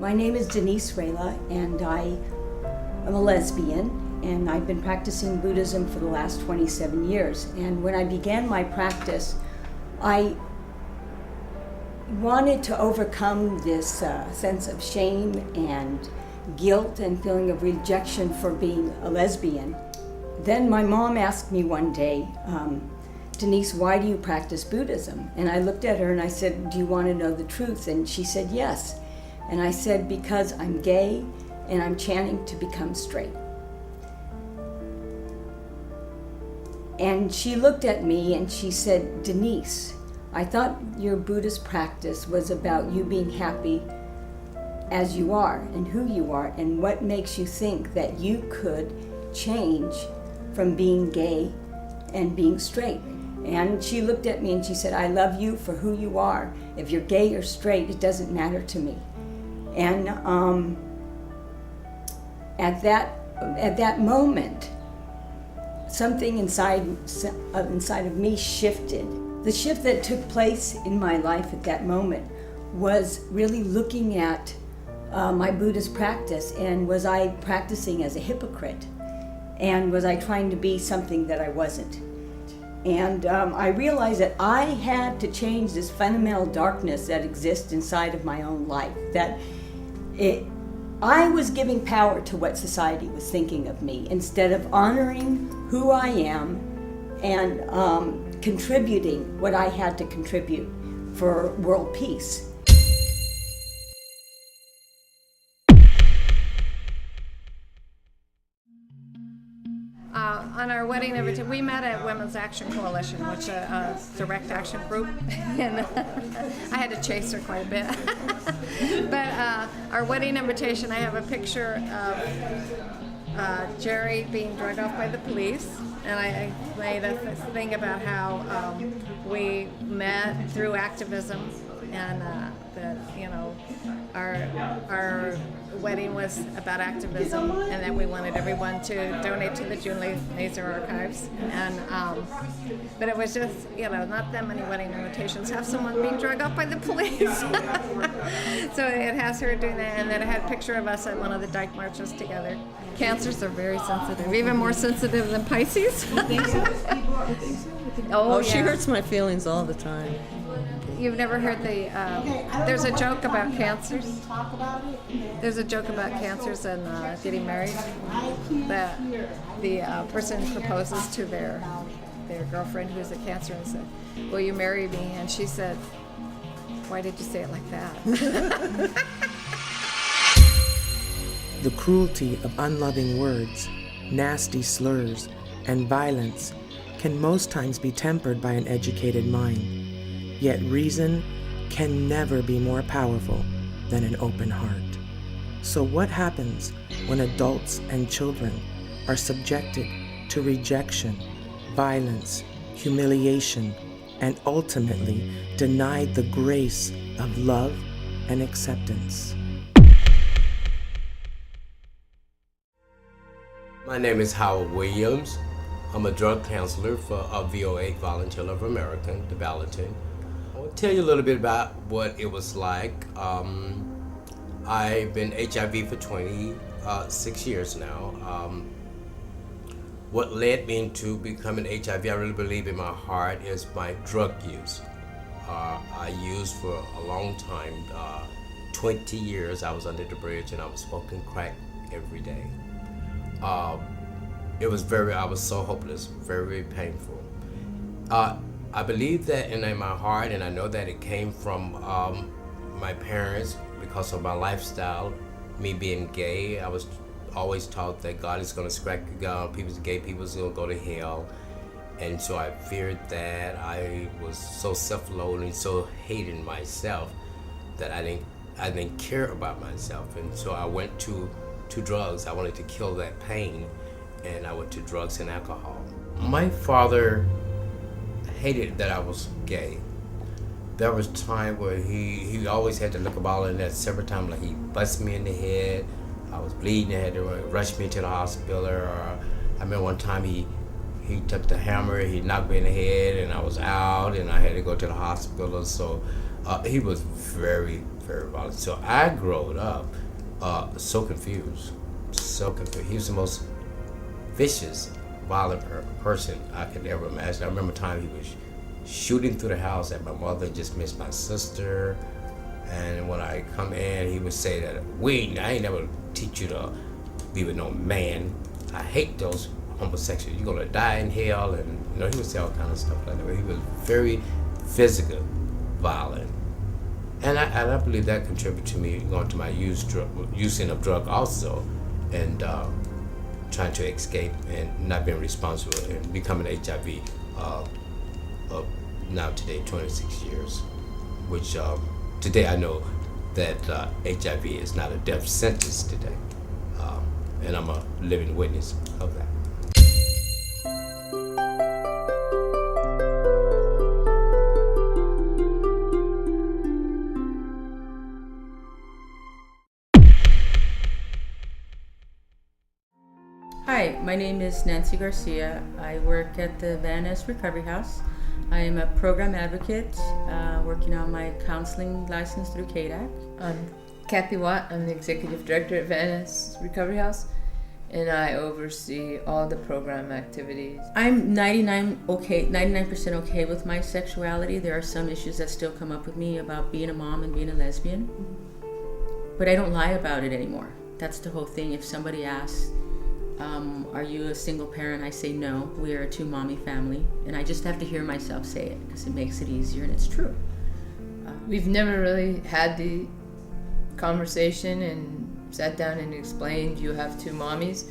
My name is Denise Rayla, and I am a lesbian, and I've been practicing Buddhism for the last 27 years. And when I began my practice, I wanted to overcome this sense of shame and guilt and feeling of rejection for being a lesbian. Then my mom asked me one day, Denise, why do you practice Buddhism? And I looked at her and I said, do you want to know the truth? And she said, yes. And I said, because I'm gay and I'm chanting to become straight. And she looked at me and she said, Denise, I thought your Buddhist practice was about you being happy as you are and who you are, and what makes you think that you could change from being gay and being straight. And she looked at me and she said, I love you for who you are. If you're gay or straight, it doesn't matter to me. And at that moment, something inside of me shifted. The shift that took place in my life at that moment was really looking at my Buddhist practice, and was I practicing as a hypocrite? And was I trying to be something that I wasn't? And I realized that I had to change this fundamental darkness that exists inside of my own life, that I was giving power to what society was thinking of me instead of honoring who I am and contributing what I had to contribute for world peace. On our wedding invitation, we met at Women's Action Coalition, which is a direct action group, and I had to chase her quite a bit. But our wedding invitation, I have a picture of Jerry being drugged off by the police, and I made a thing about how we met through activism, and that our wedding was about activism, and that we wanted everyone to donate to the June Laser Archives. And but it was just, not that many wedding invitations have someone being drugged off by the police. So it has her doing that, and then it had a picture of us at one of the Dyke marches together. Cancers are very sensitive, even more sensitive than Pisces. You think so? Oh, she hurts my feelings all the time. You've never heard there's a joke about cancers. There's a joke about cancers and getting married. That the person proposes to their girlfriend who's a cancer and said, will you marry me? And she said, why did you say it like that? The cruelty of unloving words, nasty slurs, and violence can most times be tempered by an educated mind. Yet reason can never be more powerful than an open heart. So what happens when adults and children are subjected to rejection, violence, humiliation, and ultimately denied the grace of love and acceptance? My name is Howard Williams. I'm a drug counselor for VOA Volunteer of America, the Gallatin. I'll tell you a little bit about what it was like. I've been HIV for 26 years now. What led me into becoming HIV, I really believe in my heart, is my drug use. I used for a long time, 20 years I was under the bridge, and I was smoking crack every day. I was so hopeless, very, very painful. I believe that in my heart, and I know that it came from my parents because of my lifestyle. Me being gay, I was always taught that God is going to scratch you down, gay people is going to go to hell. And so I feared that. I was so self-loathing, so hating myself that I didn't care about myself. And so I went to drugs. I wanted to kill that pain, and I went to drugs and alcohol. My father hated that I was gay. There was a time where he always had to look about it, and several times, like, he busted me in the head. I was bleeding, had to rush me to the hospital. Or I remember one time he he took the hammer, he knocked me in the head, and I was out, and I had to go to the hospital. So he was very, very violent. So I grew up so confused. He was the most vicious, violent person I could ever imagine. I remember a time he was shooting through the house at my mother, just missed my sister. And when I come in, he would say that, I ain't never teach you to be with no man. I hate those homosexuals. You're gonna die in hell. And he would say all kind of stuff like that. He was very physical, violent. And I believe that contributed to me going to my using of drug also, and trying to escape and not being responsible and becoming HIV of now today 26 years, which today I know that HIV is not a death sentence today, and I'm a living witness of that. Hi, my name is Nancy Garcia. I work at the Van Ness Recovery House. I am a program advocate working on my counseling license through KDAC. I'm Kathy Watt. I'm the executive director at Van Ness Recovery House, and I oversee all the program activities. I'm 99% okay with my sexuality. There are some issues that still come up with me about being a mom and being a lesbian, but I don't lie about it anymore. That's the whole thing. If somebody asks, are you a single parent? I say no, we are a two-mommy family, and I just have to hear myself say it because it makes it easier, and it's true. We've never really had the conversation and sat down and explained you have two mommies.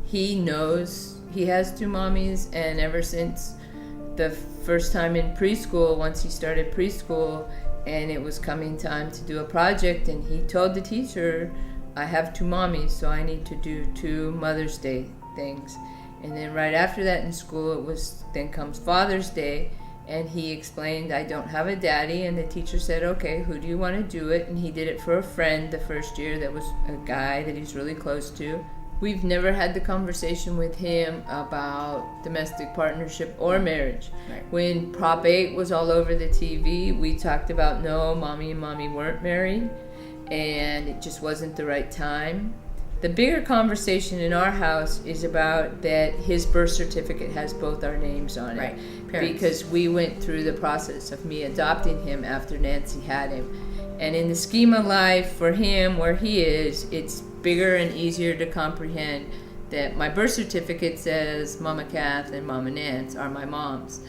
He knows he has two mommies, and ever since the first time in preschool, once he started preschool and it was coming time to do a project, and he told the teacher, I have two mommies, so I need to do two Mother's Day things. And then right after that in school, then comes Father's Day, and he explained, I don't have a daddy, and the teacher said, okay, who do you want to do it? And he did it for a friend the first year that was a guy that he's really close to. We've never had the conversation with him about domestic partnership or marriage. Right. When Prop 8 was all over the TV, we talked about no, mommy and mommy weren't married, and it just wasn't the right time. The bigger conversation in our house is about that his birth certificate has both our names on it. Right. Parents. Because we went through the process of me adopting him after Nancy had him. And in the scheme of life for him, where he is, it's bigger and easier to comprehend that my birth certificate says Mama Kath and Mama Nance are my moms.